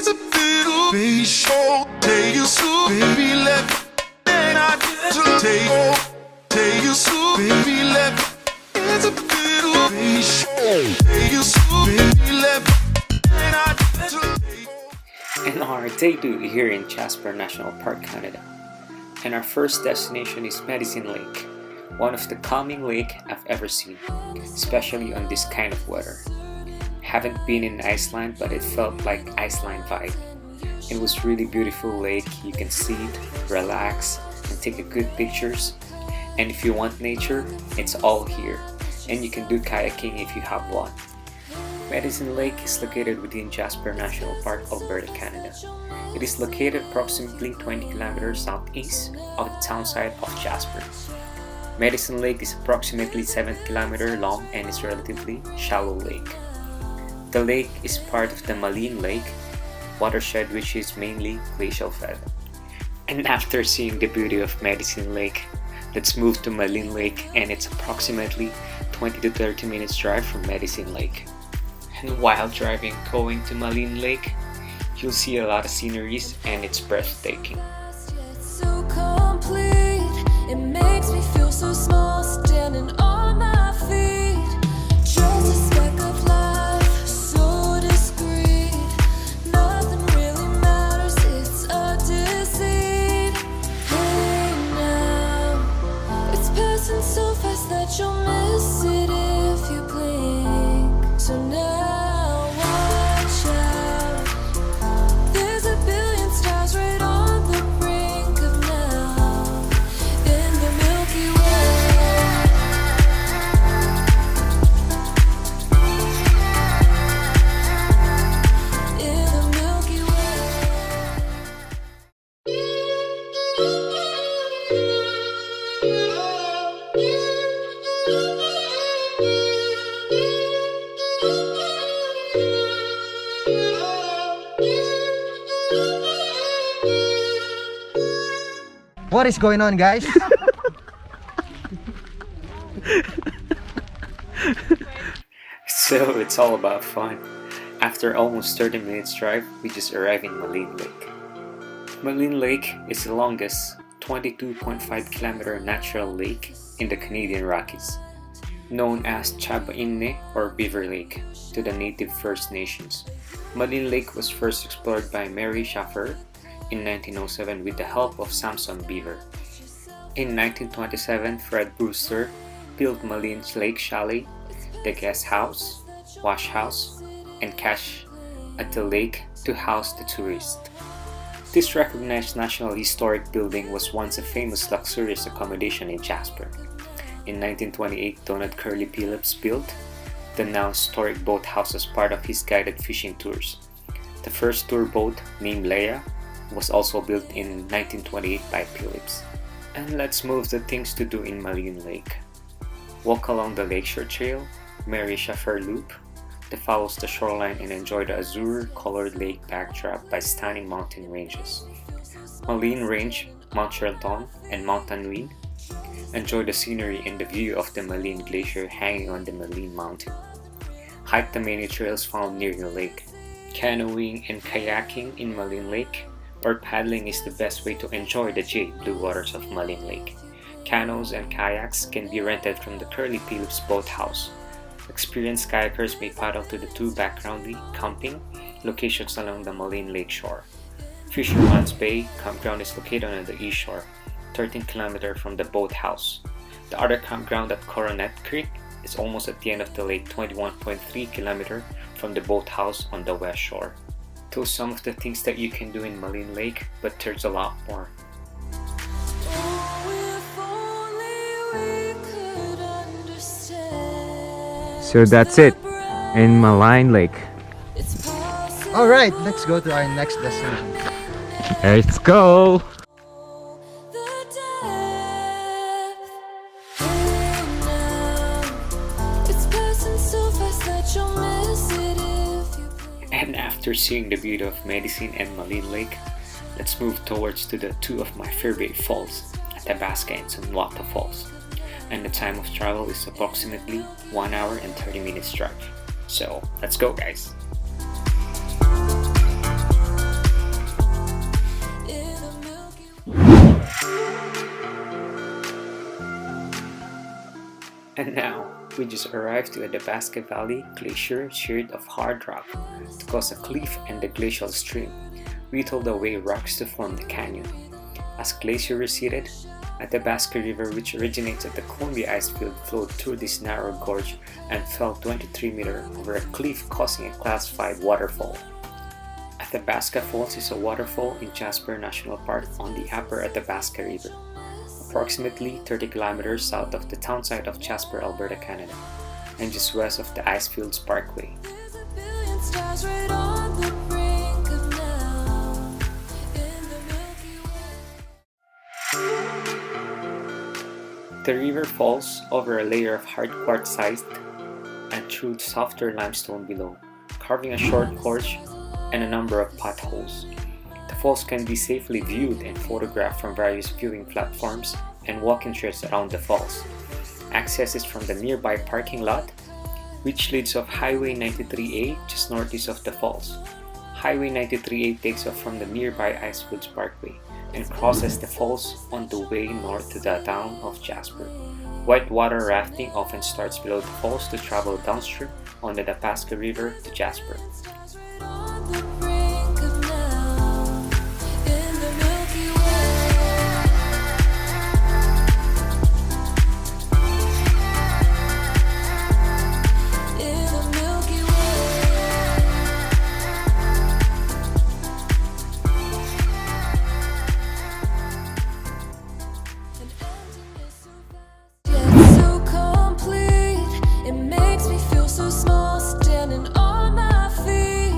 It's a little baby show. Take you so, baby, let me. And I get to take you so, baby, let me. It's a little baby show. Take you so, baby, let me. And I get to And our day 2 here in Jasper National Park, Canada. And our first destination is Madison Lake, one of the calming lake I've ever seen, especially on this kind of weather. Haven't been in Iceland, but it felt like Iceland vibe. It was really beautiful lake. You can sit, relax, and take a good pictures. And if you want nature, it's all here. And you can do kayaking if you have one. Madison Lake is located within Jasper National Park, Alberta, Canada. It is located approximately 20 kilometers southeast of the town site of Jasper. Madison Lake is approximately 7 kilometers long and is a relatively shallow lake. The lake is part of the Maligne Lake watershed, which is mainly glacial fed. And after seeing the beauty of Madison Lake, let's move to Maligne Lake, and it's approximately 20 to 30 minutes drive from Madison Lake. And while driving going to Maligne Lake, you'll see a lot of sceneries and it's breathtaking. So complete, it makes me feel so small, standing on my feet. Just a speck of life, so discreet. Nothing really matters, it's a deceit. Hey now, it's passing so fast that you'll miss it if you blink. So now watch out, there's a billion stars right on the brink of now, in the Milky Way. In the Milky What is going on, guys? So it's all about fun. After almost 30 minutes drive, we just arrived in Maligne Lake. Maligne Lake is the longest 22.5 kilometer natural lake in the Canadian Rockies, known as Chabainne or Beaver Lake to the native First Nations. Maligne Lake was first explored by Mary Schaffer in 1907 with the help of Samson Beaver. In 1927, Fred Brewster built Maligne Lake Chalet, the guest house, wash house, and cache at the lake to house the tourists. This recognized National Historic Building was once a famous luxurious accommodation in Jasper. In 1928, Donald Curley Phillips built the now historic boathouse as part of his guided fishing tours. The first tour boat, named Leia, was also built in 1928 by Phillips. And let's move to things to do in Maligne Lake. Walk along the Lakeshore Trail, Mary Schaffer Loop, that follows the shoreline, and enjoy the azure-colored lake backdrop by stunning mountain ranges. Maligne Range, Mount Charlton, and Mount Anouin. Enjoy the scenery and the view of the Maligne Glacier hanging on the Maligne Mountain. Hike the many trails found near the lake. Canoeing and kayaking in Maligne Lake or paddling is the best way to enjoy the jade blue waters of Maligne Lake. Canoes and kayaks can be rented from the Curly Phillips Boathouse. Experienced kayakers may paddle to the two backcountry camping locations along the Maligne Lake shore. Fisherman's Bay Campground is located on the east shore, 13 km from the boathouse. The other campground at Coronet Creek is almost at the end of the lake, 21.3 km from the boathouse on the west shore. Those are some of the things that you can do in Maligne Lake, but there's a lot more. So that's it in Maligne Lake. Alright, let's go to our next destination. Let's go! And after seeing the beauty of Madison and Maligne Lake, let's move towards to the two of my favorite falls, Athabasca and Sunwalker Falls. And the time of travel is approximately 1 hour and 30 minutes drive. So let's go, guys! we just arrived to a Athabasca Valley glacier sheared of hard rock to cause a cliff and the glacial stream whittled away rocks to form the canyon. As glacier receded, Athabasca River, which originates at the Columbia Icefield, flowed through this narrow gorge and fell 23 meters over a cliff, causing a Class 5 waterfall. Athabasca Falls is a waterfall in Jasper National Park on the upper Athabasca River, approximately 30 kilometers south of the townsite of Jasper, Alberta, Canada, and just west of the Icefields Parkway. There's a billion stars right on the brink of now in the Milky Way. The river falls over a layer of hard quartzite and through softer limestone below, carving a short gorge and a number of potholes. The falls can be safely viewed and photographed from various viewing platforms and walking trails around the falls. Access is from the nearby parking lot, which leads off Highway 93A just northeast of the falls. Highway 93A takes off from the nearby Icefields Parkway and crosses the falls on the way north to the town of Jasper. Whitewater rafting often starts below the falls to travel downstream on the Athabasca River to Jasper. On the brink of now in the Milky Way. In the Milky Way. An emptiness so vast, yet so complete. It makes me feel so small, standing on my feet.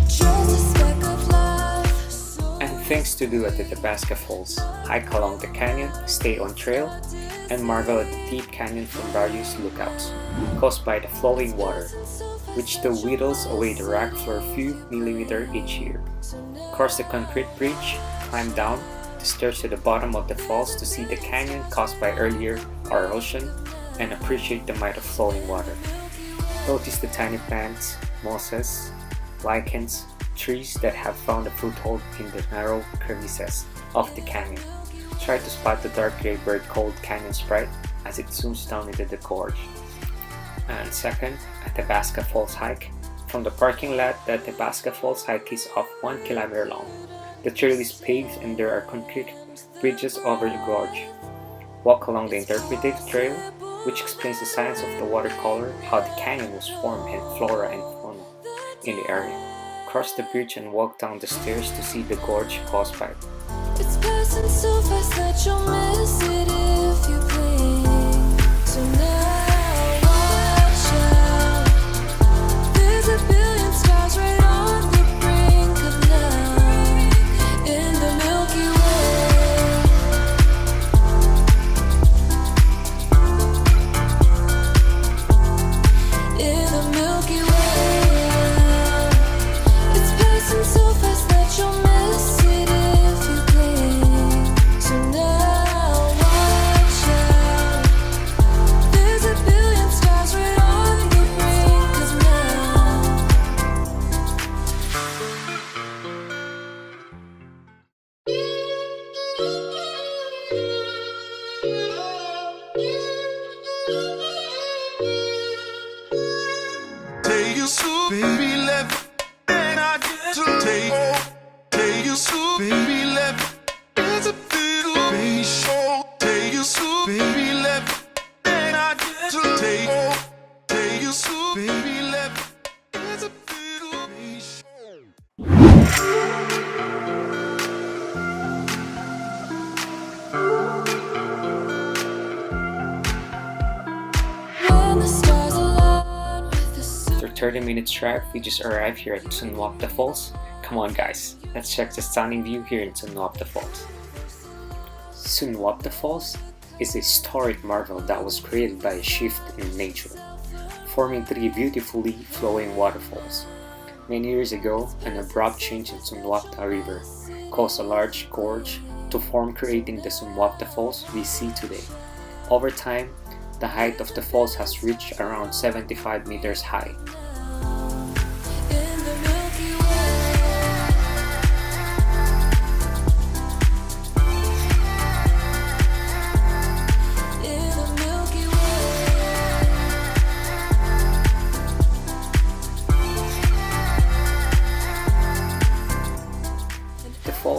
Just a speck of life. So And things to do at the Athabasca Falls: hike along the canyon, stay on trail, and marvel at the deep canyon from various lookouts caused by the flowing water, which the whittles away the rock for a few millimeters each year. Cross the concrete bridge, climb down the stairs to the bottom of the falls to see the canyon caused by earlier erosion and appreciate the might of flowing water. Notice the tiny plants, mosses, lichens, trees that have found a foothold in the narrow crevices of the canyon. Try to spot the dark gray bird called canyon sprite as it zooms down into the gorge. And second, Athabasca Falls hike. From the parking lot, the Athabasca Falls hike is of 1 kilometer long. The trail is paved and there are concrete bridges over the gorge. Walk along the interpretive trail, which explains the science of the watercolor, how the canyon was formed, and flora and fauna in the area. Cross the bridge and walk down the stairs to see the gorge caused by it. it's passing so fast that you'll miss it if you blink. So now watch out. There's a billion stars right on the brink of now in the Milky Way. In the Milky Way. It's passing so fast that you'll miss it if you blink. So now watch out. There's a billion stars right on the brink of now. Take you so, baby, left, and I get to take you so, baby, left. It's a little baby show. Take you so, baby, left, and I get to take you so, baby, left. It's a little baby show. When the stars align with the sun. After 30 minutes drive, we just arrived here at Sunwalker Falls. Come on guys, let's check the stunning view here in Sunwalker Falls. Sunwalker Falls is a historic marvel that was created by a shift in nature, forming 3 beautifully flowing waterfalls. Many years ago, an abrupt change in Sunwalker River caused a large gorge to form, creating the Sunwalker Falls we see today. Over time, the height of the falls has reached around 75 meters high. In the Milky Way. In the Milky Way.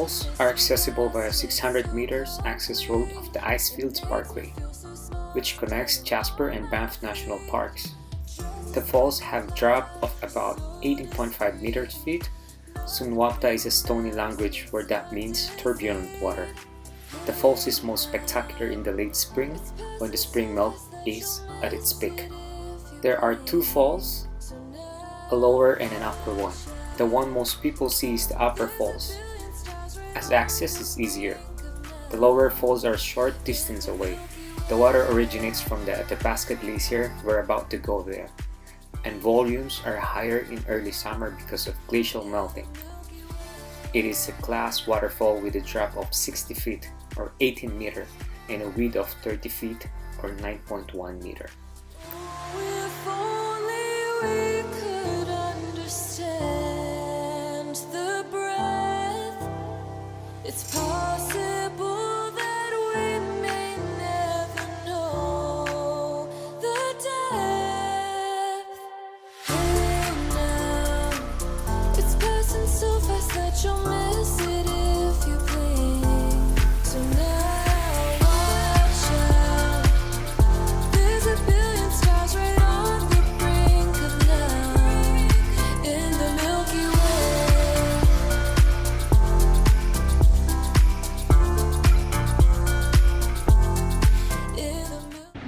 falls are accessible via 600 meters access road of the Icefields Parkway, which connects Jasper and Banff National Parks. The falls have a drop of about 18.5 meters feet. Sunwalker is a Stony language where that means turbulent water. The falls is most spectacular in the late spring when the spring melt is at its peak. There are two falls, a lower and an upper one. The one most people see is the upper falls, as access is easier. The lower falls are a short distance away. The water originates from the Athabasca Glacier. We're about to go there, and volumes are higher in early summer because of glacial melting. It is a glass waterfall with a drop of 60 feet or 18 meter and a width of 30 feet or 9.1 meter. If only we could understand the breath. It's possible that we may never know the depth. Hey now, it's passing so fast that you'll miss it if you blink. So now watch out. There's a billion stars right on the brink of night in the Milky Way.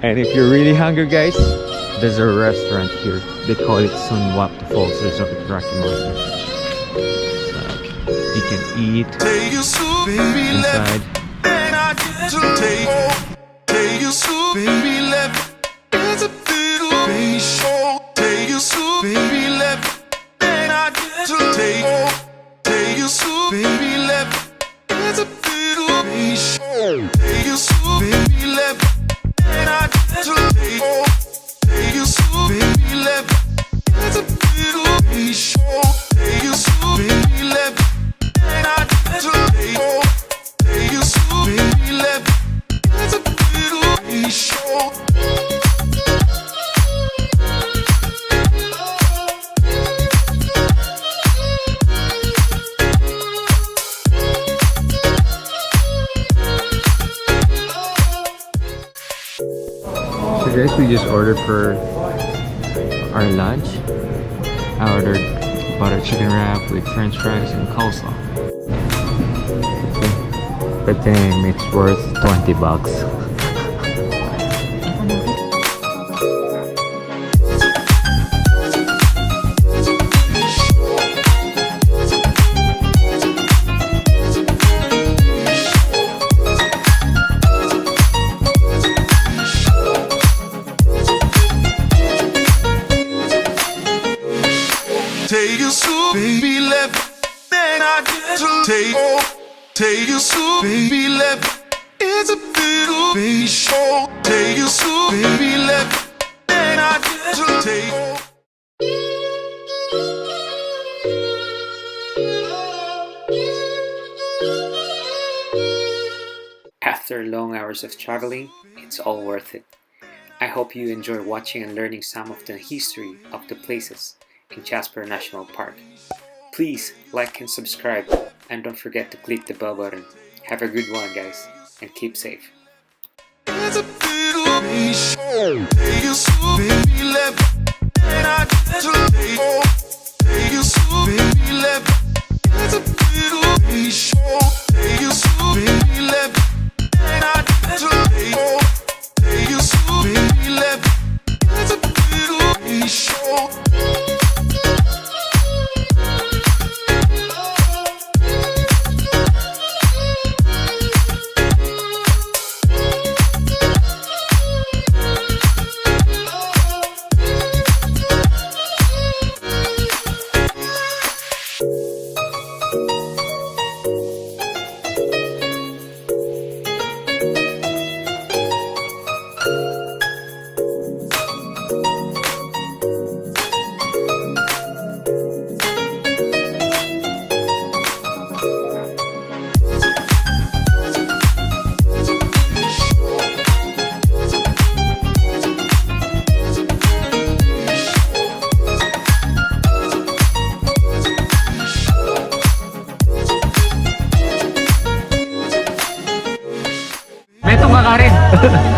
And if you're really hungry, guys, there's a restaurant here. They call it Sunwalker Falls Resort at Rocky Mountain. So you can eat Take you so baby left, inside. and I get to take you so baby left. It's a little baby show. Take you so baby left, and I get to take you so baby left. It's a little baby show. Take you so baby left, and I get to take you so baby left. It's a little baby show. Take you so baby left, and I get to take you so baby left. It's a little baby show. So guys, we just ordered for our lunch. I ordered butter chicken wrap with french fries and coleslaw. But damn, it's worth 20 bucks. Take you so baby left, then I get to take you so baby left. It's a little baby show. Take you so baby left, then I get to take. After long hours of traveling, it's all worth it. I hope you enjoy watching and learning some of the history of the places in Jasper National Park. Please like and subscribe, and don't forget to click the bell button. Have a good one, guys, and keep safe. It's a little baby show. Take you so baby left, and I get to take you so baby left. It's a little baby show. Take you so baby left, and I get to take you so baby left. It's a little baby show.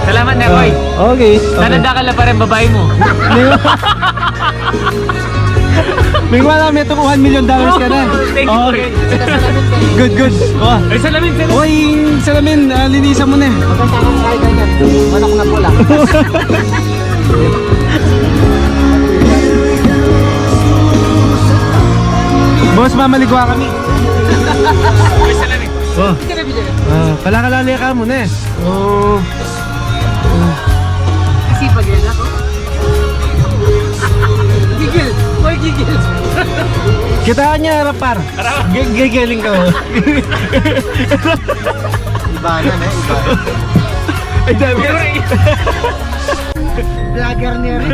Salamat na, boy. Okay. Nanandakal na pa rin babae mo. May wala may itong $1 million ka na. Thank you, Okay. Good, good. Oh. Ay, salamin. Oy, salamin, linisan mo na. Magkakaroon kayo ganyan. Manok na pula. Boss, mamaligwa kami. Ay, salamin. Oh. Palakalali ka muna eh. Oh. Kasi pag yan ako. Gigil. Boy, gigil. Kitaan niya, rapar. Gigiling ka mo. Iba na, iba. Ay, dami ka. Vlogger niya rin.